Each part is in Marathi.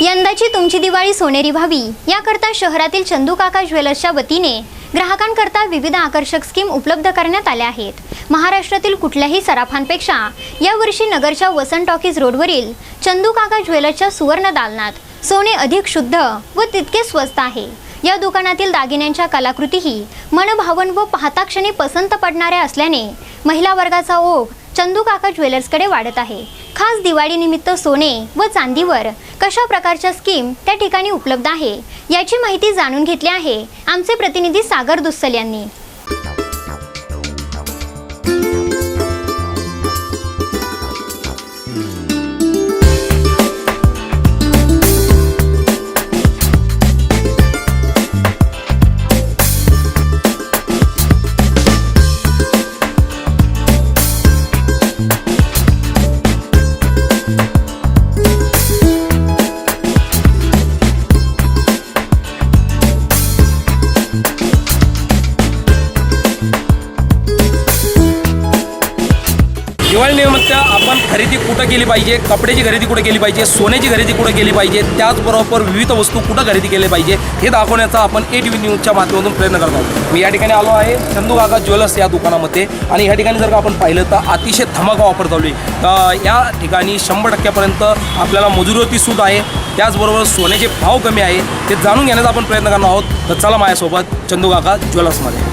यंदाची तुमची दिवाळी सोनेरी व्हावी याकरता शहरातील चंदू काका ज्वेलर्सच्या वतीने ग्राहकांकरता विविध आकर्षक स्कीम उपलब्ध करण्यात आल्या आहेत. महाराष्ट्रातील कुठल्याही सराफांपेक्षा यावर्षी नगरच्या वसंत टॉकीज रोडवरील चंदू काका ज्वेलर्सच्या सुवर्ण दालनात सोने अधिक शुद्ध व तितके स्वस्त आहे. या दुकानातील दागिन्यांच्या कलाकृतीही मनभावन व पाहता क्षणी पसंत पडणाऱ्या असल्याने महिला वर्गाचा ओघ चंदू काका ज्वेलर्सकडे वाढत आहे. खास दिवाळी निमित्त सोने व चांदीवर कशा प्रकारच्या स्कीम त्या ठिकाणी उपलब्ध आहे याची माहिती जाणून घेतली आहे आमचे प्रतिनिधी सागर दुस्सल यांनी. दिवाळी निमित्त आपण खरेदी कुठं केली पाहिजे, कपड्याची खरेदी कुठं केली पाहिजे, सोन्याची खरेदी कुठं केली पाहिजे, त्याचबरोबर विविध वस्तू कुठं खरेदी केली पाहिजे हे दाखवण्याचा आपण ATV न्यूजच्या माध्यमातून प्रयत्न करत आहोत. मी या ठिकाणी आलो आहे चंदू काका ज्वेलर्स या दुकानामध्ये आणि या ठिकाणी जर का आपण पाहिलं तर अतिशय धमाका ऑफर चालू आहे. तर या ठिकाणी 100% आपल्याला मजुरीवरती सूट आहे, त्याचबरोबर सोन्याचे भाव कमी आहे ते जाणून घेण्याचा आपण प्रयत्न करणार आहोत. तर चला माझ्यासोबत चंदू काका ज्वेलर्समध्ये.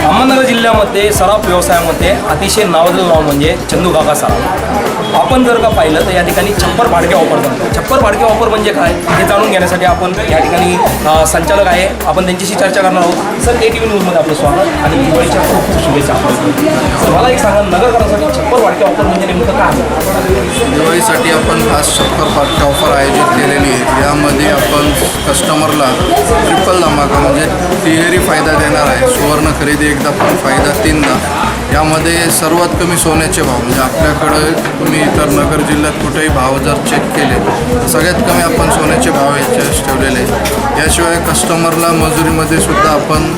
अहमदनगर जिल्ह्यामध्ये सराफ व्यवसायामध्ये अतिशय नावाजलेलं नाव म्हणजे चंदू काका सराफ. आपण जर का पाहिलं तर या ठिकाणी छप्पर भाडके ऑफर करतो. छप्पर भाडके ऑफर म्हणजे काय हे जाणून घेण्यासाठी आपण या ठिकाणी संचालक आहे, आपण त्यांच्याशी चर्चा करणार आहोत. सर, ATV न्यूजमध्ये आपलं स्वागत आणि दिवाळीच्या खूप खूप शुभेच्छा. सर, मला एक सांगा, नगरकरांसाठी छप्पर भाडके ऑफर म्हणजे नेमकं काय आहे? दिवाळीसाठी आपण खास छप्पर भाडके ऑफर आयोजित केलेली आहे. यामध्ये आपण कस्टमरला ट्रिपल धमाका म्हणजे तिहेरी फायदा देणार आहे. सुवर्ण खरेदी एकदा पण फायदा 3दा. यामध्ये सर्वात कमी सोन्याचे भाव म्हणजे आपल्याकडे तुम्ही इतर नगर जिल्ह्यात कुठेही भाव जर चेक केले तर सगळ्यात कमी आपण सोन्याचे भाव याच्यास ठेवलेले. याशिवाय कस्टमरला मजुरीमध्ये सुद्धा आपण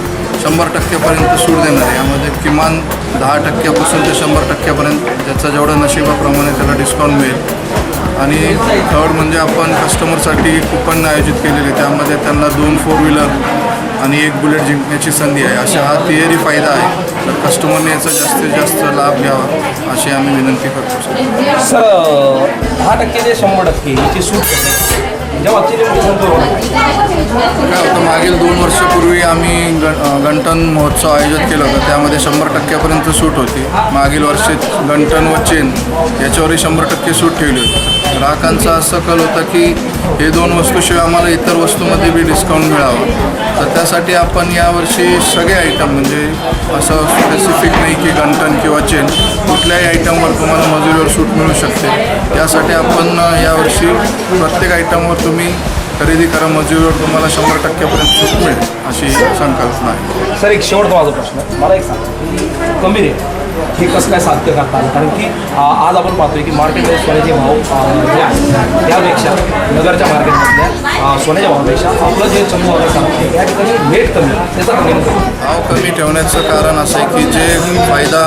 100% सूट देणार आहे. यामध्ये किमान 10% ते 100% ज्याचा जेवढं नशिबाप्रमाणे त्याला डिस्काउंट मिळेल. आणि थर्ड म्हणजे आपण कस्टमरसाठी कुपन आयोजित केलेले, त्यामध्ये त्यांना 2 4 व्हीलर आणि 1 बुलेट जिंकण्याची संधी आहे. अशा हा तिहेरी फायदा आहे. तर कस्टमरने याचा जास्तीत जास्त लाभ घ्यावा अशी आम्ही विनंती करतो. सर, 10% ते 100% याची सूट जेव्हा काय होतं, मागील 2 वर्षापूर्वी आम्ही गंटन महोत्सव आयोजित केला होता. त्यामध्ये 100% सूट होती. मागील वर्षी गंटन व चेन याच्यावरही 100% सूट ठेवली होती. ग्राहकांचा असं कल होता की हे 2 वस्तूशिवाय आम्हाला इतर वस्तूमध्ये बी डिस्काउंट मिळावं. तर त्यासाठी आपण यावर्षी सगळे आयटम म्हणजे असं स्पेसिफिक नाही की गंटन किंवा चेन, कुठल्याही आयटमवर तुम्हाला मजुरीवर सूट मिळू शकते. यासाठी आपण यावर्षी प्रत्येक आयटमवर तुम्ही खरेदी करा, मजुरीवर तुम्हाला 100% सूट मिळेल अशी संकल्पना आहे. सर, एक शेवटचा माझा प्रश्न, मला एक सांगा, कमी रेट हे कसं काय साध्य करता आलं? कारण की आज आपण पाहतोय की मार्केटमध्ये सोन्याचे भाव जे आहेत त्यापेक्षा नगरच्या मार्केटमधल्या सोन्याच्या भावापेक्षा आपलं जे चंदू काका सांगतो या ठिकाणी रेट कमी, त्याचा भाव कमी ठेवण्याचं कारण असं आहे की जे फायदा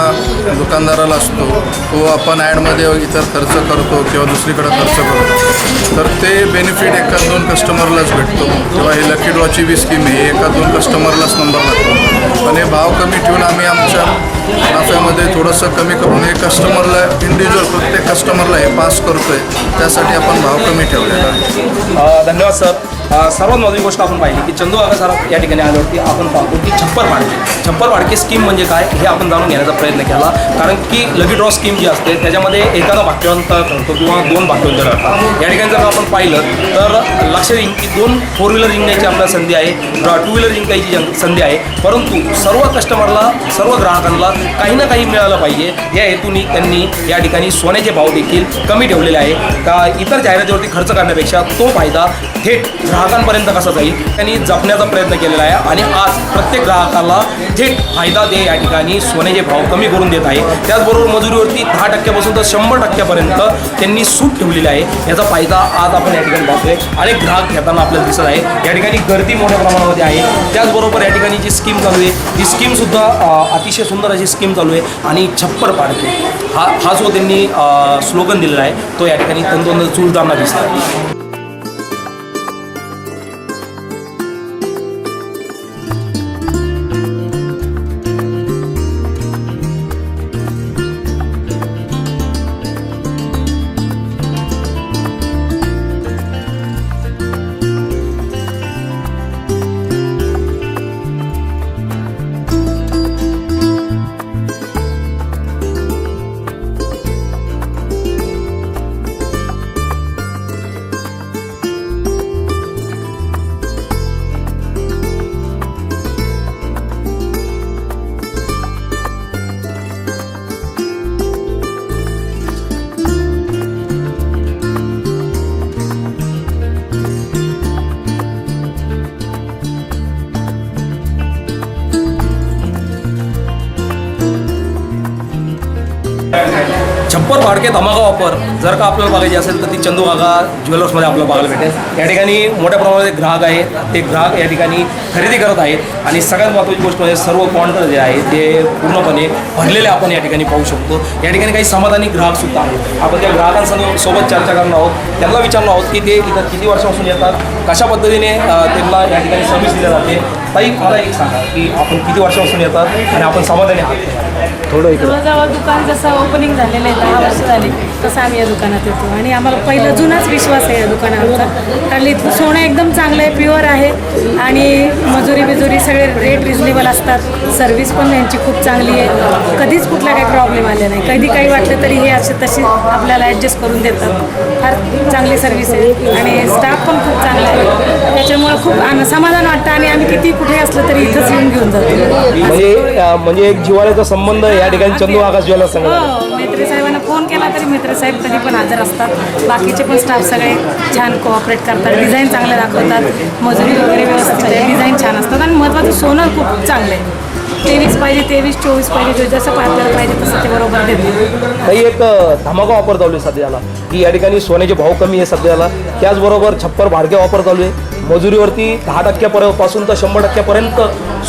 दुकानदाराला असतो तो आपण ॲडमध्ये इतर खर्च करतो किंवा दुसरीकडे खर्च करतो, तर ते बेनिफिट 1-2 कस्टमरलाच भेटतो. किंवा हे लकी ड्रॉची बी स्कीम आहे, 1-2 कस्टमरलाच नंबर लागतो. भाव कमी ठेवून आम्ही आमच्या नफ्यामध्ये थोडंसं कमी करून हे कस्टमरला इंडिव्हिज्युअल प्रत्येक कस्टमरला हे पास करतोय, त्यासाठी आपण भाव कमी ठेवलेला आहे. धन्यवाद सर. सर्वात महत्त्वाची गोष्ट आपण पाहिली की चंदू काका सर या ठिकाणी आल्यावरती आपण पाहतो की छप्पर फाडके स्कीम म्हणजे काय हे आपण जाणून घेण्याचा प्रयत्न केला. कारण की लकी ड्रॉ स्कीम जी असते त्याच्यामध्ये एखादा भाग्यवंत ठरतो किंवा 2 भाग्यवंत ठरतात. या ठिकाणी जर आपण पाहिलं तर लक्षात येईल की 2 4 व्हीलर जिंकण्याची आपल्याला संधी आहे, 2 व्हीलर जिंकायची संधी आहे. परंतु सर्व कस्टमरला, सर्व ग्राहकांना काही ना काही मिळालं पाहिजे या हेतूने त्यांनी या ठिकाणी सोन्याचे भाव देखील कमी ठेवलेले आहे. का इतर जाहिरातीवरती खर्च करण्यापेक्षा तो फायदा थेट ग्राहकांपर्यंत कसा जाईल त्यांनी जपण्याचा प्रयत्न केलेला आहे. आणि आज प्रत्येक ग्राहकाला थेट फायदा दे या ठिकाणी सोन्याचे भाव कमी करून देत आहे. त्याचबरोबर मजुरीवरती 10% तर 100% त्यांनी सूट ठेवलेली आहे. याचा फायदा आज आपण या ठिकाणी पाहतोय. अनेक ग्राहक घेताना आपल्याला दिसत आहे. या ठिकाणी गर्दी मोठ्या प्रमाणामध्ये आहे. त्याचबरोबर या ठिकाणी जी स्कीम चालू आहे ती स्कीमसुद्धा अतिशय सुंदर अशी स्कीम चालू आहे. आणि छप्पर फाडके हा जो त्यांनी स्लोगन दिलेला आहे तो या ठिकाणी तंतोतंत चुलताना दिसत आहे. छप्पर फाडके धमाका ऑफर जर का आपल्याला बघायची असेल तर ती चंदू काका ज्वेलर्समध्ये आपल्याला बघायला भेटेल. या ठिकाणी मोठ्या प्रमाणात ग्राहक आहेत, ते ग्राहक या ठिकाणी खरेदी करत आहेत. आणि सगळ्यात महत्त्वाची गोष्ट म्हणजे सर्व काउंटर जे आहे ते पूर्णपणे भरलेले आपण या ठिकाणी पाहू शकतो. या ठिकाणी काही समाधानी ग्राहकसुद्धा आहेत. आपण त्या ग्राहकांसोबत चर्चा करणार आहोत. त्यांना विचारणार आहोत की ते इथं किती वर्षापासून येतात, कशा पद्धतीने त्यांना या ठिकाणी सर्व्हिस दिली जाते. ताई मला एक सांगा की आपण किती वर्षापासून येतात आणि आपण समाधानी आहात? थोडं इकडं. रोजावर दुकान जसं ओपनिंग झालेलं आहे 10 वर्ष झाली तसं आम्ही या दुकानात येतो. आणि आम्हाला पहिला जुनाच विश्वास आहे या दुकानावरचा. कारण इथलं सोनं एकदम चांगलं आहे, प्युअर आहे. आणि मजुरी सगळे रेट रिजनेबल असतात. सर्व्हिस पण यांची खूप चांगली आहे. कधीच कुठला काही प्रॉब्लेम आले नाही. कधी काही वाटलं तरी हे असे तशी आपल्याला ॲडजस्ट करून देतात. फार चांगली सर्व्हिस आहे आणि स्टाफ पण खूप चांगला आहे. त्याच्यामुळे खूप समाधान वाटतं. आणि आम्ही किती कुठे असलं तरी इथंच येऊन घेऊन जातो. म्हणजे एक जिव्हाळ्याचा संबंध या ठिकाणी चंदू काका ज्वेलर्स संघ. हो, मेत्रे साहेबांना फोन केला तरी मेत्रे साहेब कधी पण हजर असतात. बाकीचे पण स्टाफ सगळे छान कोऑपरेट करतात. डिझाईन चांगले दाखवतात. मजुरी वगैरे व्यवस्थित आहे. डिझाईन छान असतात. आणि महत्त्वाचं सोनं खूप चांगलं आहे. 23 पाहिजे, 23, 24 पाहिजे, जसं आपल्याला पाहिजे तसं ते बरोबर देतो. काही एक धमाका ऑफर चालू आहे सध्याला की या ठिकाणी सोन्याचे भाव कमी आहे सध्याला. त्याचबरोबर छप्पर फाडके ऑफर चालू आहे. मजुरीवरती 10% पासून तर 100%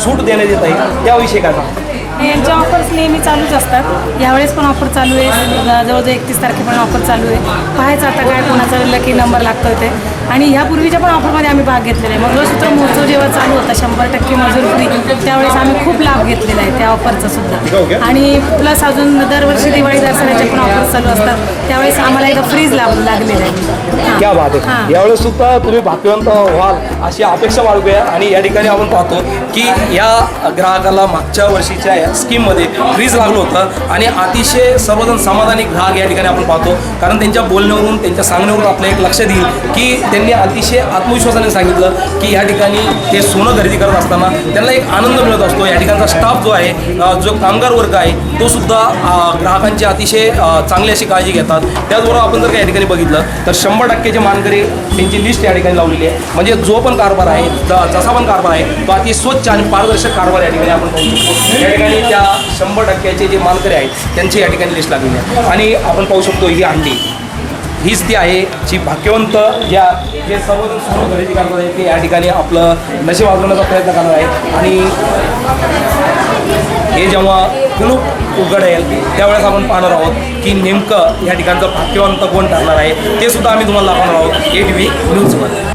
सूट देण्यात येत आहे. त्याविषयी काय सांगा? यांच्या ऑफर्स नेहमी चालूच असतात. यावेळेस पण ऑफर चालू आहे. जवळजवळ 31 तारखेपर्यंत ऑफर चालू आहे. पाहायचं आता काय कोणाचा लकी नंबर लागतो ते. आणि ह्यापूर्वीच्या पण ऑफरमध्ये आम्ही भाग घेतलेला आहे. मंगळसूत्र महोत्सव जेव्हा चालू होता 100% मजूर फ्री, त्यावेळेस आम्ही खूप लाभ घेतलेला आहे त्या ऑफरचा सुद्धा. आणि प्लस अजून दरवर्षी दिवाळी दसऱ्याचे पण ऑफर चालू असतात. त्यावेळेस आम्हाला एकदा फ्रीज लाभ लागलेला आहे. क्या बात आहे. यावेळेस सुद्धा तुम्ही भाग्यवंत व्हाल अशी अपेक्षा बाळगूया. आणि या ठिकाणी आपण पाहतो की या ग्राहकाला मागच्या वर्षीच्या स्कीममध्ये फ्रीज लागलं होतं. आणि अतिशय सर्वजण समाधानी ग्राहक या ठिकाणी आपण पाहतो. कारण त्यांच्या बोलण्यावरून, त्यांच्या सांगण्यावरून आपल्या एक लक्षात येईल की त्यांनी अतिशय आत्मविश्वासाने सांगितलं की या ठिकाणी ते सोनं खरेदी करत असताना त्यांना एक आनंद मिळत असतो. या ठिकाणचा स्टाफ जो आहे, जो कामगार वर्ग आहे, तो सुद्धा ग्राहकांची अतिशय चांगली अशी काळजी घेतात. त्याचबरोबर आपण जर का या ठिकाणी बघितलं तर 100% मानकरी त्यांची लिस्ट या ठिकाणी लावलेली आहे. म्हणजे जो पण कारभार आहे, जसा पण कारभार आहे तो अति स्वच्छ आणि पारदर्शक कारभार या ठिकाणी आपण पाहू शकतो. या ठिकाणी त्या 100% जे मानकरी आहेत त्यांची या ठिकाणी लिस्ट लागलेली आहे. आणि आपण पाहू शकतो ही अंडी हीच ती आहे जी भाग्यवंत जे सर्वजण सोनं खरेदी करणार आहे ते या ठिकाणी आपलं नशीब वाजवण्याचा प्रयत्न करणार आहे. आणि हे जेव्हा कुलूप उघडेल त्यावेळेस आपण पाहणार आहोत की नेमकं या ठिकाणचं भाग्यवंत कोण ठरणार आहे ते सुद्धा आम्ही तुम्हाला दाखवणार आहोत ATV न्यूजवर.